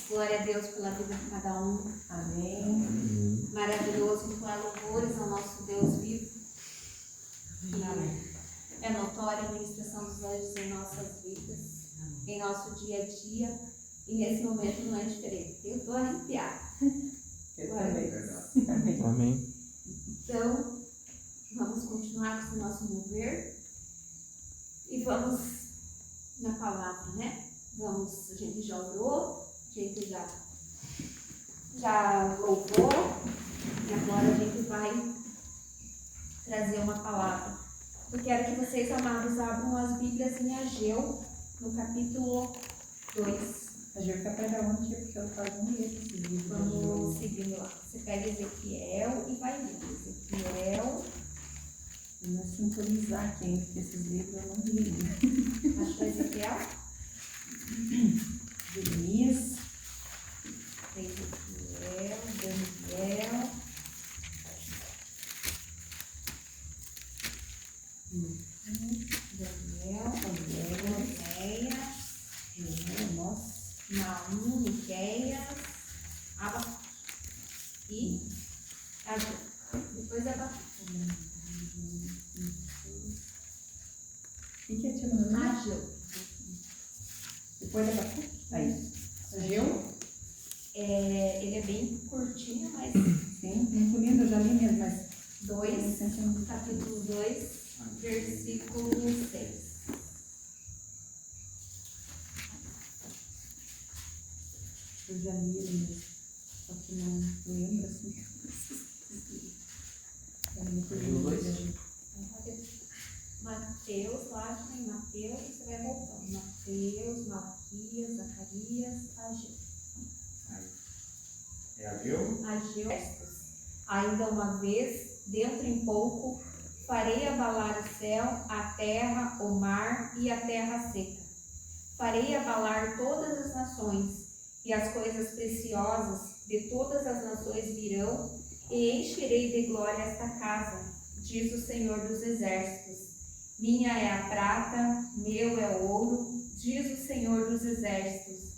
Glória a Deus pela vida de cada um. Amém. Maravilhoso entoar louvores ao nosso Deus vivo. Amém. É notória a ministração dos anjos em nossas vidas, em nosso dia a dia. E nesse momento não é diferente. Eu estou arrepiada. Amém. Amém. Então, vamos continuar com o nosso mover. E vamos na palavra, né? A gente já orou, a gente já louvou, e agora a gente vai trazer uma palavra. Eu quero que vocês, amados, abram as Bíblias em Ageu, no capítulo 2. Ageu fica perto da onde? Porque eu quase não li esses livros. Vamos seguindo lá. Você pega Ezequiel e vai lendo. Ezequiel. Eu vou sintonizar aqui, porque esses livros eu não li. Achou Ezequiel? Jeremias. Ezequiel, Daniel. Oséias, Naum, Miqueias, Abacuque e Ageu. Depois Abacuque. O que é teu nome? Ageu. Depois Abacuque? Aí. Ageu? Ele é bem curtinho, mas... Sim, muito lindo, eu já li mesmo, mas... 2, capítulo 2, versículo 6. Eu já li ele mesmo, só que não lembro assim. É muito lindo. Mateus, lá tem Mateus, você vai voltando. Mateus, Malaquias, Zacarias, Ageu. É Ageu? Ageu. Ainda uma vez, dentro em pouco, farei abalar o céu, a terra, o mar e a terra seca. Farei abalar todas as nações, e as coisas preciosas de todas as nações virão, e encherei de glória esta casa, diz o Senhor dos Exércitos. Minha é a prata, meu é o ouro, diz o Senhor dos Exércitos.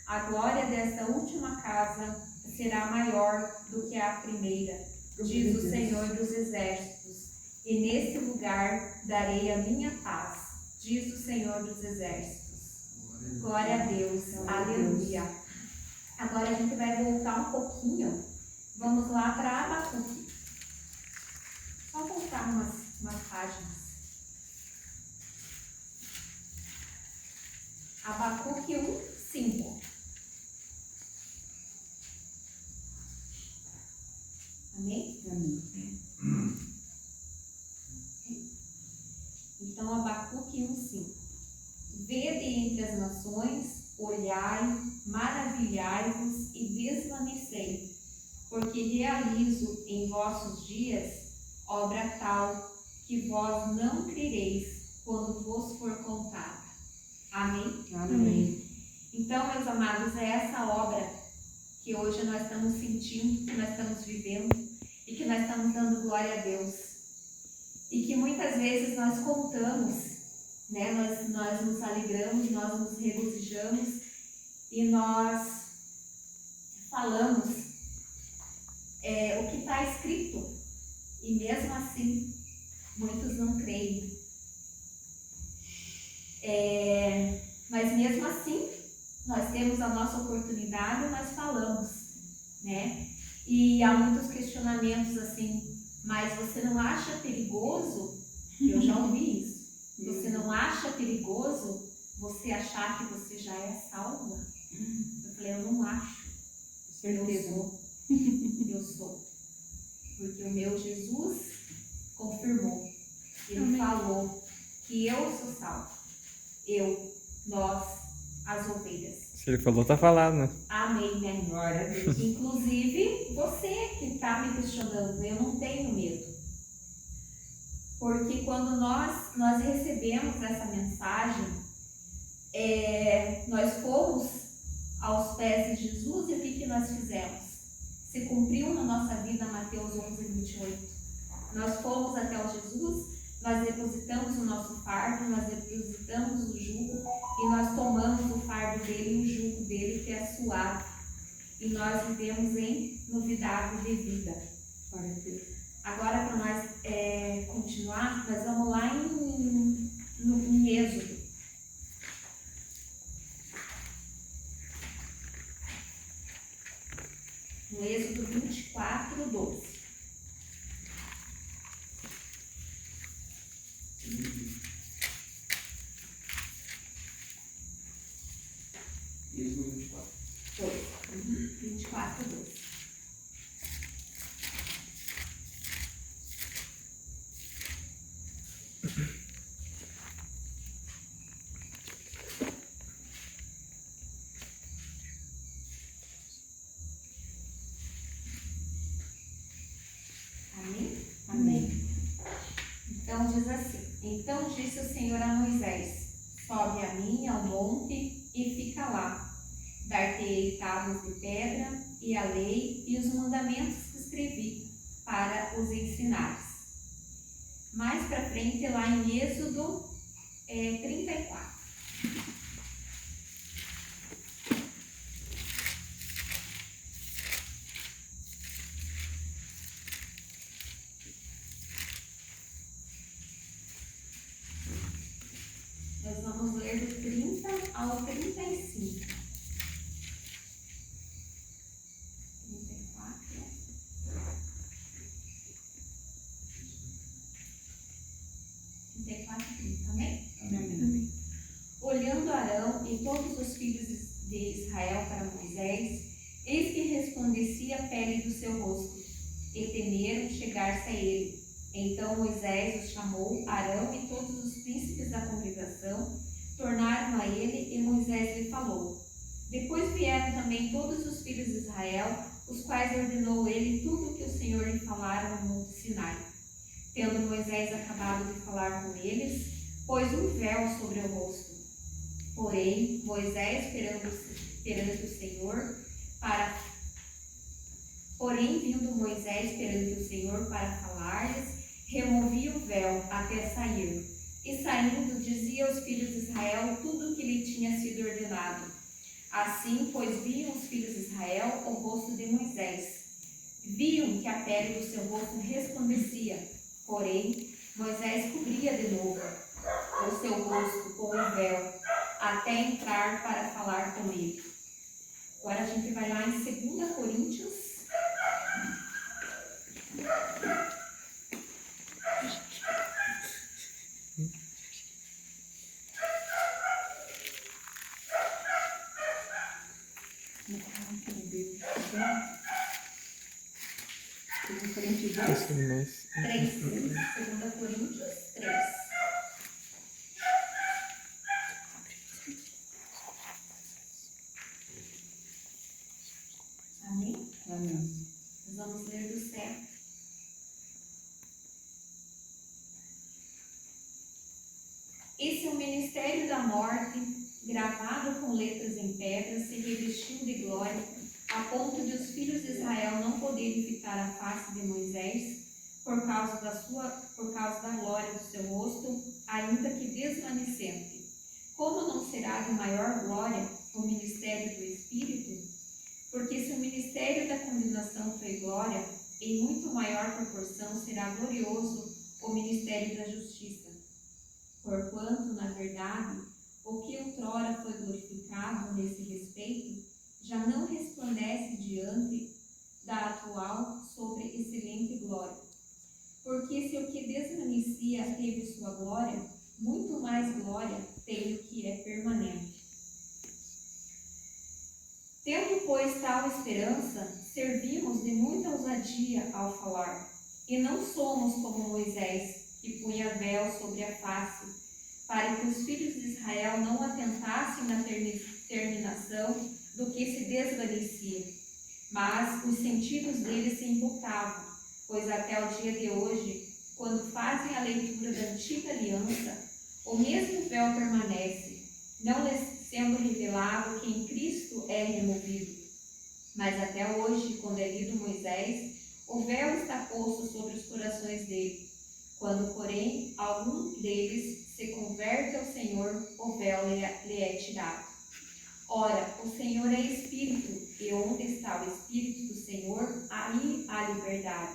A glória desta última casa será maior do que a primeira, diz o Senhor dos Exércitos. E nesse lugar darei a minha paz, diz o Senhor dos Exércitos. Glória a Deus, aleluia. Agora a gente vai voltar um pouquinho. Vamos lá para Abacuque. Só voltar umas páginas. Abacuque 1, 5. Amém? Amém. Então, Abacuque 1, 5. Vede entre as nações, olhai, maravilhai-vos e desvanecei, porque realizo em vossos dias obra tal que vós não crereis quando vos for contada. Amém? Amém. Então, meus amados, é essa obra que hoje nós estamos sentindo, que nós estamos vivendo e que nós estamos dando glória a Deus. E que muitas vezes nós contamos, né? Nós nos alegramos, nós nos regozijamos e nós falamos o que está escrito. E mesmo assim, muitos não creem. Mas mesmo assim, nós temos a nossa oportunidade e nós falamos, né? E há muitos questionamentos assim, mas você não acha perigoso? Eu já ouvi isso. Você não acha perigoso você achar que você já é salva? Eu falei, eu não acho. Certeza. Eu sou. Porque o meu Jesus confirmou. Ele Amém. falou que eu sou salvo. Nós, as ovelhas. Se ele falou, tá falado, né? Amém, né? Glória a Deus. Inclusive, você que está me questionando, eu não tenho medo. Porque quando nós recebemos essa mensagem, nós fomos aos pés de Jesus e o que nós fizemos? Se cumpriu na nossa vida Mateus 11, 28. Nós fomos até o Jesus Nós depositamos o nosso fardo, nós depositamos o jugo e nós tomamos o fardo dele e o jugo dele, que é suave. E nós vivemos em novidade de vida. Glória a Deus. Agora, para nós continuar, nós vamos lá em Êxodo. No Êxodo 24, 12. Êxodo 24. 24, 12. Amém? Amém. Então diz assim: Então disse o Senhor a Moisés: Sobe a mim ao monte e fica lá. Dar-te-ei tábuas de pedra e a lei e os mandamentos que escrevi para os ensinares. Mais para frente, lá em Êxodo 34. Nós vamos ler do 30 ao 35. 34. 34, 30, amém? Amém. Olhando Arão e todos os filhos de Israel para Moisés, eis que resplandecia a pele do seu rosto, e temeram chegar-se a ele. Então Moisés os chamou, Arão e todos os príncipes da congregação, tornaram a ele, e Moisés lhe falou. Depois vieram também todos os filhos de Israel, os quais ordenou ele tudo o que o Senhor lhe falara no monte Sinai. Tendo Moisés acabado de falar com eles, pôs um véu sobre o rosto. Porém, Moisés, perante o Senhor, vindo Moisés perante o Senhor para falar-lhes, removia o véu até sair. E saindo, dizia aos filhos de Israel tudo o que lhe tinha sido ordenado. Assim, pois viam os filhos de Israel o rosto de Moisés. Viam que a pele do seu rosto resplandecia. Porém, Moisés cobria de novo o seu rosto com o véu, até entrar para falar com ele. Agora a gente vai lá em 2 Coríntios. Isso, mas... 3. 2 Coríntios 3. Amém? Amém. Nós vamos ler do 7. Esse é o ministério da morte, gravado com letras em pedra, se revestiu de glória, a ponto de os filhos de Israel não poderem fitar a face de Moisés, por causa da glória do seu rosto, ainda que desvanecente. Como não será de maior glória o ministério do Espírito? Porque se o ministério da condenação foi glória, em muito maior proporção será glorioso o ministério da justiça. Porquanto, na verdade, o que outrora foi glorificado nesse respeito, já não resplandece diante da atual sobre excelente glória. Porque se o que desvanecia teve sua glória, muito mais glória tem o que é permanente. Tendo, pois, tal esperança, servimos de muita ousadia ao falar, e não somos como Moisés, que punha véu sobre a face, para que os filhos de Israel não atentassem na terminação do que se desvanecia. Mas os sentidos deles se embutavam, pois até o dia de hoje, quando fazem a leitura da antiga aliança, o mesmo véu permanece, não lhes sendo revelado que em Cristo é removido. Mas até hoje, quando é lido Moisés, o véu está posto sobre os corações dele, Quando, porém, algum deles se converte ao Senhor, o véu lhe é tirado. Ora, o Senhor é Espírito, e onde está o Espírito do Senhor, aí há liberdade.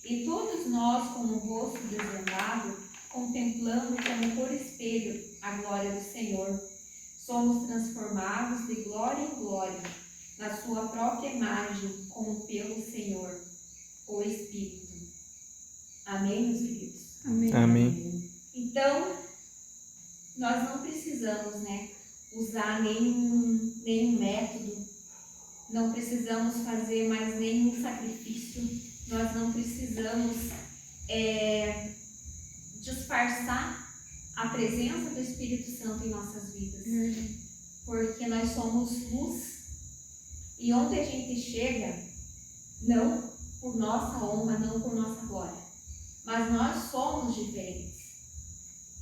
E todos nós, com o rosto desvendado, contemplando como por espelho a glória do Senhor, somos transformados de glória em glória, na sua própria imagem, como pelo Senhor, o Espírito. Amém, meus queridos? Amém. Amém. Então, nós não precisamos, usar nenhum método, não precisamos fazer mais nenhum sacrifício, nós não precisamos disfarçar a presença do Espírito Santo em nossas vidas, porque nós somos luz, e onde a gente chega, não por nossa honra, não por nossa glória, mas nós somos diferentes.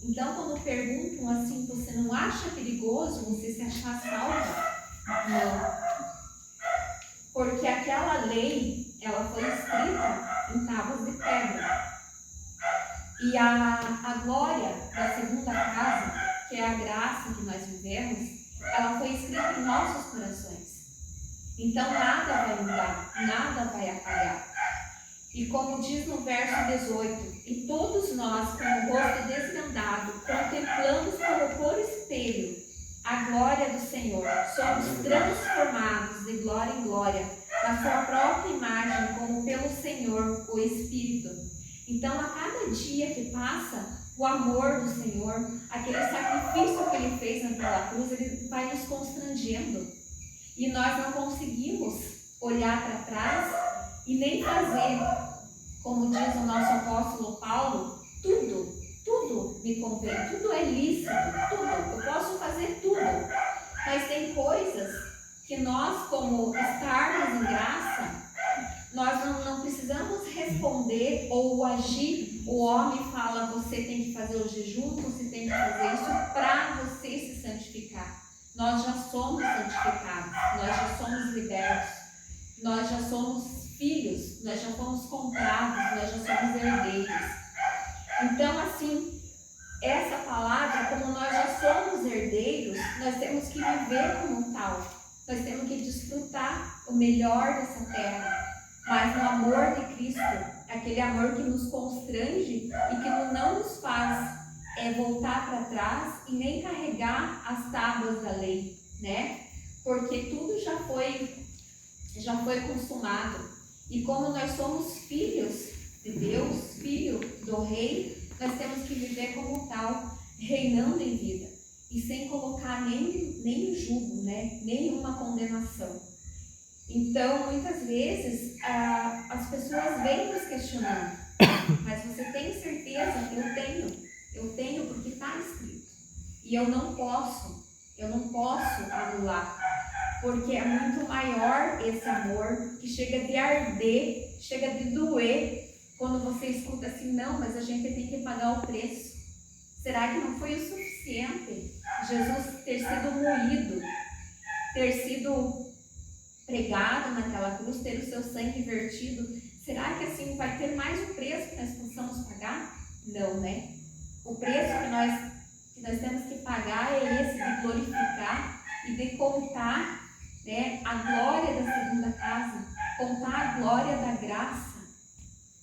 Então, quando perguntam assim, você não acha perigoso você se achar salvo? Não. Porque aquela lei, ela foi escrita em tábuas de pedra. E a glória da segunda casa, que é a graça que nós vivemos, ela foi escrita em nossos corações. Então, nada vai mudar, nada vai apagar. E como diz no verso 18, e todos nós, com o rosto desvendado, contemplamos como por espelho a glória do Senhor, somos transformados de glória em glória, na sua própria imagem, como pelo Senhor, o Espírito. Então, a cada dia que passa, o amor do Senhor, aquele sacrifício que Ele fez naquela cruz, Ele vai nos constrangendo. E nós não conseguimos olhar para trás e nem fazer, como diz o nosso apóstolo Paulo, tudo me convém, tudo é lícito, tudo, eu posso fazer tudo. Mas tem coisas que nós, como estarmos em graça, nós não precisamos responder ou agir. O homem fala, você tem que fazer o jejum, você tem que fazer isso para você se santificar. Nós já somos santificados, nós já somos libertos, nós já somos filhos, nós já fomos comprados, nós já somos herdeiros. Então, assim, essa palavra, como nós já somos herdeiros, nós temos que viver como tal. Nós temos que desfrutar o melhor dessa terra. Mas no amor de Cristo, aquele amor que nos constrange e que não nos faz voltar para trás e nem carregar as tábuas da lei, Porque tudo já foi consumado. E como nós somos filhos de Deus, filho do Rei, nós temos que viver como tal, reinando em vida. E sem colocar nem jugo, nenhuma condenação. Então, muitas vezes, as pessoas vêm nos questionando. Mas você tem certeza? Eu tenho porque está escrito. E eu não posso anular. Porque é muito maior esse amor, que chega de arder, chega de doer, quando você escuta assim, não, mas a gente tem que pagar o preço. Será que não foi o suficiente Jesus ter sido moído, ter sido pregado naquela cruz, ter o seu sangue vertido? Será que assim vai ter mais um preço que nós possamos pagar? Não, O preço que nós temos que pagar é esse, de glorificar e de contar a glória da segunda casa, contar a glória da graça,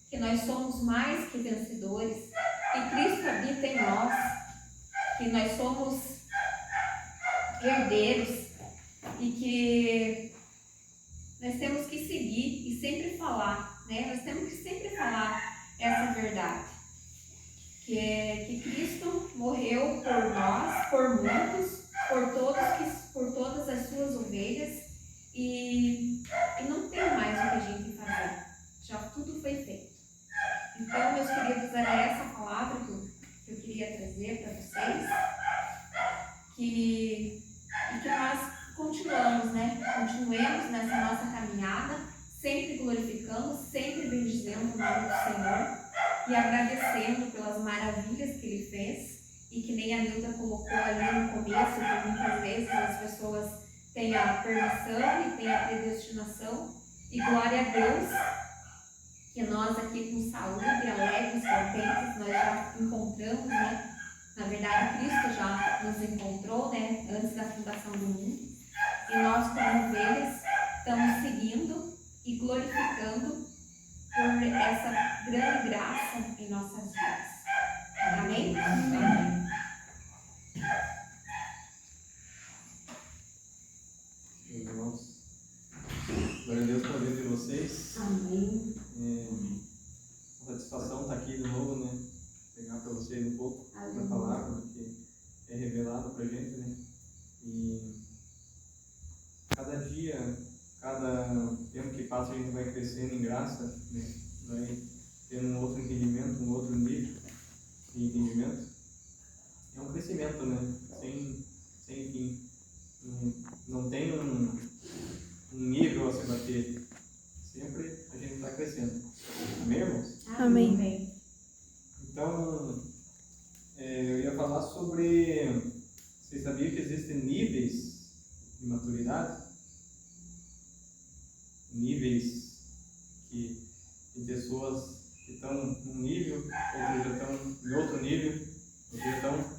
que nós somos mais que vencedores, que Cristo habita em nós, que nós somos herdeiros e que nós temos que seguir e sempre falar, Nós temos que sempre falar essa verdade, que Cristo morreu por nós, por muitos, por todas as suas ovelhas, e não tem mais o que a gente fazer, já tudo foi feito. Então, meus queridos, era essa palavra que eu queria trazer para vocês, e que nós continuemos nessa nossa caminhada, sempre glorificando, sempre bendizendo o nome do Senhor e agradecendo pelas maravilhas que Ele fez. E que nem a Nilda colocou ali no começo, que muitas vezes as pessoas têm a permissão e têm a predestinação. E glória a Deus, que nós aqui com saúde, alegres, contentes, nós já encontramos, né? Na verdade, Cristo já nos encontrou, né? Antes da fundação do mundo. E nós, como ovelhas, estamos seguindo e glorificando por essa grande graça em nossas vidas. Amém? Amém. Irmãos, glória a Deus pela vida de vocês. Amém. Uma satisfação estar aqui de novo, né? Pegar para vocês um pouco da palavra, do que é revelado para a gente, né? E cada dia, cada tempo que passa, a gente vai crescendo em graça, né? Vai tendo um outro entendimento, um outro nível de entendimento. É um crescimento, né? Sem fim. Não tem um nível a se bater. Sempre a gente está crescendo. Amém, irmãos? Amém. Então, eu ia falar sobre... Vocês sabiam que existem níveis de maturidade? Níveis de pessoas que estão num nível, outros já estão em outro nível, outros já estão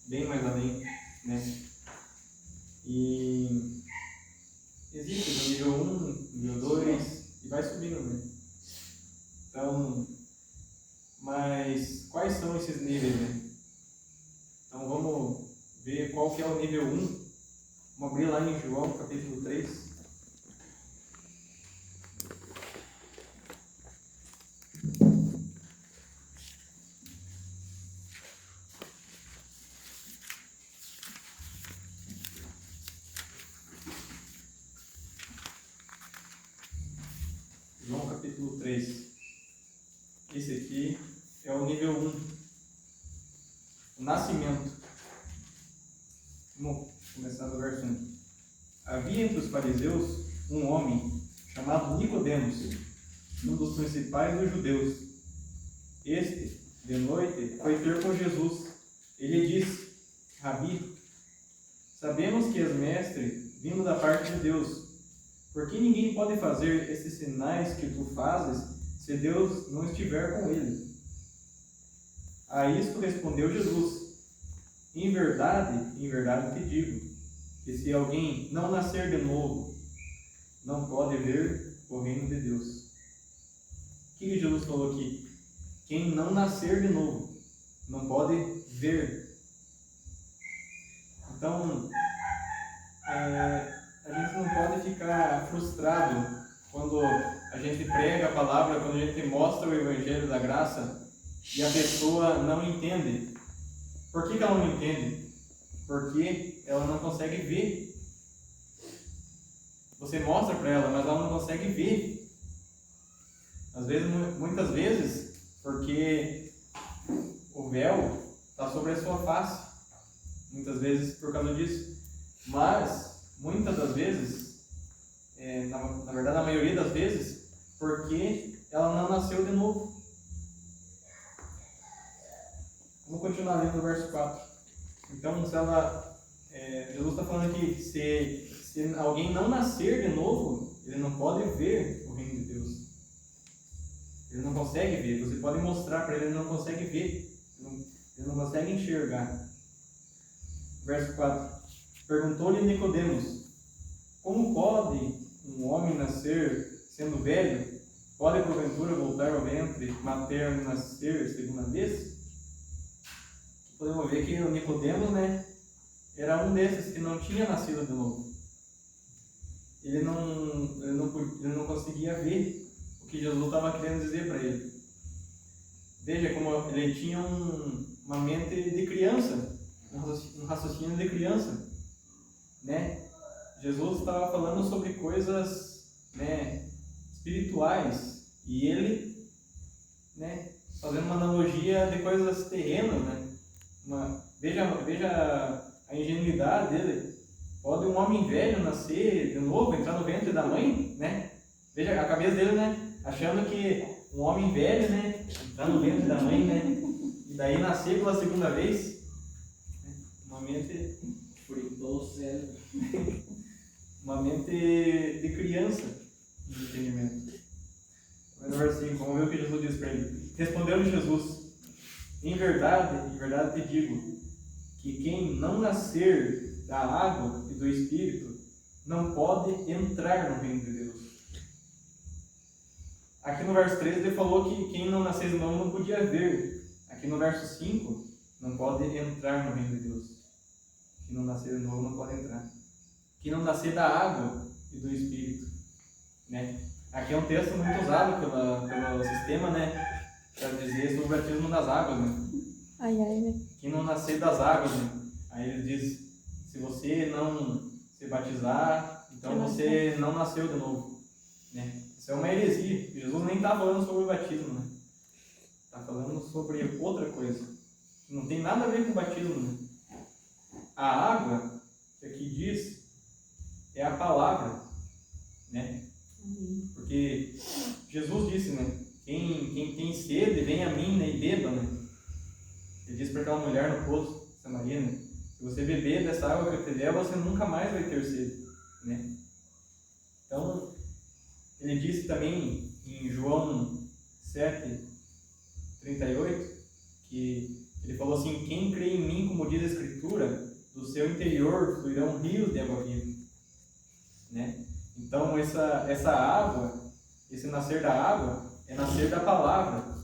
bem mais além, né? E existe no nível 1, nível 2 e vai subindo, né? Então, mas quais são esses níveis, né? Então vamos ver qual que é o nível 1. Vamos abrir lá em João, capítulo 3. João capítulo 3. Esse aqui é o nível 1. O nascimento. Vamos começar do verso 1. Havia entre os fariseus um homem chamado Nicodemos, um dos principais dos judeus. Este, de noite, foi ter com Jesus. Ele disse: Rabi, sabemos que és mestre vindo da parte de Deus. Porque ninguém pode fazer esses sinais que tu fazes se Deus não estiver com ele. A isto respondeu Jesus: em verdade te digo, que se alguém não nascer de novo, não pode ver o reino de Deus. O que Jesus falou aqui? Quem não nascer de novo, não pode ver. Então, a gente não pode ficar frustrado quando a gente prega a palavra, quando a gente mostra o Evangelho da graça e a pessoa não entende. Por que ela não entende? Porque ela não consegue ver. Você mostra para ela, mas ela não consegue ver. Às vezes, muitas vezes, porque o véu está sobre a sua face. Muitas vezes por causa disso. Mas, muitas das vezes, na verdade, a maioria das vezes, porque ela não nasceu de novo. Vamos continuar lendo o verso 4. Então, Jesus está falando aqui, se alguém não nascer de novo, ele não pode ver o reino de Deus. Ele não consegue ver. Você pode mostrar para ele, ele não consegue ver. Ele não consegue enxergar. Verso 4. Perguntou-lhe Nicodemos: como pode um homem nascer sendo velho? Pode porventura voltar ao ventre materno e nascer segunda vez? Podemos ver que o Nicodemos, né, era um desses que não tinha nascido de novo. Ele não conseguia ver o que Jesus estava querendo dizer para ele. Veja como ele tinha uma mente de criança, um raciocínio de criança, né? Jesus estava falando sobre coisas, né, espirituais e ele, né, fazendo uma analogia de coisas terrenas, né? Veja a ingenuidade dele. Pode um homem velho nascer de novo, entrar no ventre da mãe, né? Veja a cabeça dele, né? Achando que um homem velho, né, entrar no ventre da mãe, né? E daí nascer pela segunda vez. Uma mente fritou o cérebro. Uma mente de criança de entendimento. No verso 5, vamos ver que Jesus disse para ele. Respondeu-lhe Jesus: em verdade te digo, que quem não nascer da água e do Espírito não pode entrar no reino de Deus. Aqui no verso 13 ele falou que quem não nascer de novo não podia ver. Aqui no verso 5, não pode entrar no reino de Deus. Quem não nascer de novo não pode entrar. Quem não nascer da água e do Espírito, né? Aqui é um texto muito usado pelo sistema, né? Para dizer sobre o batismo das águas, né? Né? Quem não nascer das águas, né? Aí ele diz, se você não se batizar, então você não nasceu de novo, né? Isso é uma heresia. Jesus nem está falando sobre o batismo, né? Está falando sobre outra coisa. Não tem nada a ver com o batismo, né? A água, que aqui diz, é a palavra, né? Porque Jesus disse, né? Quem tem sede, vem a mim, né? E beba, né? Ele disse para aquela mulher no poço, Samaria, né? Se você beber dessa água que eu te der, você nunca mais vai ter sede, né? Então, ele disse também em João 7:38, que ele falou assim: quem crê em mim, como diz a Escritura, do seu interior fluirão rios de água viva, né? Então, essa água, esse nascer da água, é nascer da palavra,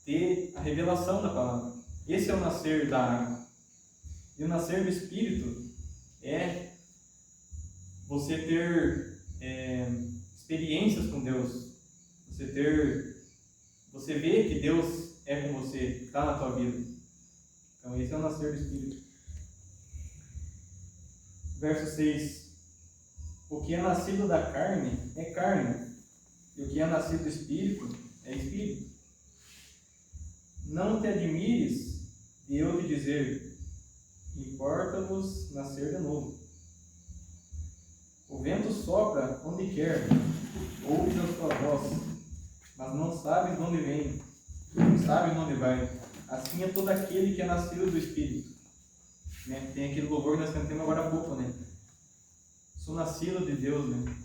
ter a revelação da palavra. Esse é o nascer da água. E o nascer do Espírito é você ter experiências com Deus. Você vê que Deus é com você, está na tua vida. Então esse é o nascer do Espírito. Verso 6. O que é nascido da carne é carne, e o que é nascido do Espírito é Espírito. Não te admires de eu te dizer, importa-vos nascer de novo. O vento sopra onde quer, ouves a sua voz, mas não sabes de onde vem, não sabes de onde vai. Assim é todo aquele que é nascido do Espírito. Né? Tem aquele louvor que nós cantamos agora há pouco, né? Sou nascido de Deus, né?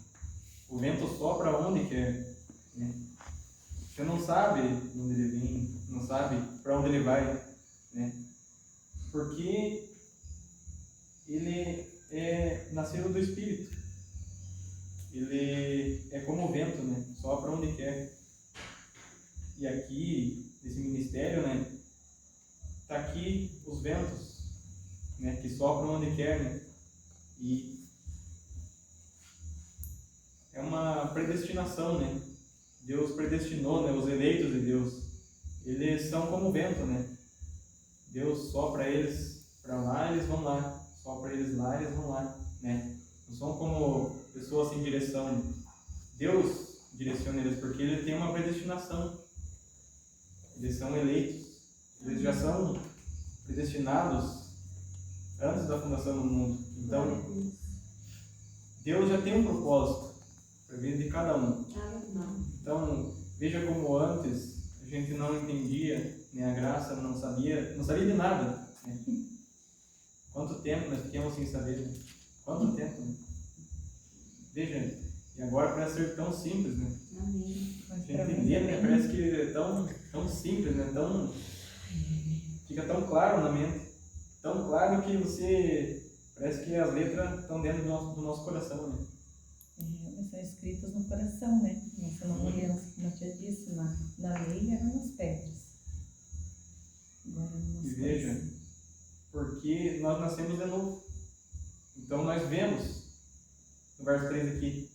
O vento sopra onde quer, né? Você não sabe de onde ele vem, não sabe para onde ele vai, né? Porque ele é nascido do Espírito. Ele é como o vento, né? Sopra onde quer. E aqui, nesse ministério, né? Tá aqui os ventos, né? Que sopram onde quer, né? E é uma predestinação, né? Deus predestinou, né? Os eleitos de Deus. Eles são como o vento, né? Deus sopra eles para lá, eles vão lá. Sopra eles lá, eles vão lá, né? Não são como pessoas sem direção. Deus direciona eles porque ele tem uma predestinação. Eles são eleitos. Eles já são predestinados antes da fundação do mundo. Então, Deus já tem um propósito para a vida de cada um. Então, veja como antes a gente não entendia, né, a graça, não sabia de nada. Né? Quanto tempo nós ficamos sem saber? Né? Quanto tempo? Né? Veja, e agora parece ser tão simples, né? A gente entender, né? Parece que é tão simples, né? Fica tão claro na mente. Tão claro que parece que as letras estão dentro do nosso coração, né? São escritas no coração, né? Você não olhando, como a tia disse, na lei eram nas pedras. Agora E veja, porque nós nascemos de novo. Então nós vemos, no verso 3 aqui,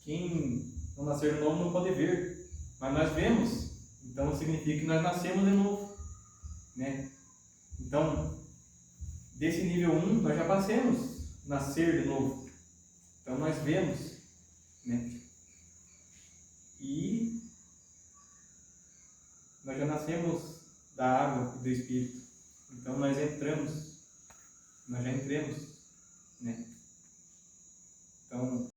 quem não nascer de novo não pode ver. Mas nós vemos, então significa que nós nascemos de novo. Né? Então, desse nível 1, nós já passamos nascer de novo. Então nós vemos, né? E nós já nascemos da água e do Espírito. Então nós já entramos, né? Então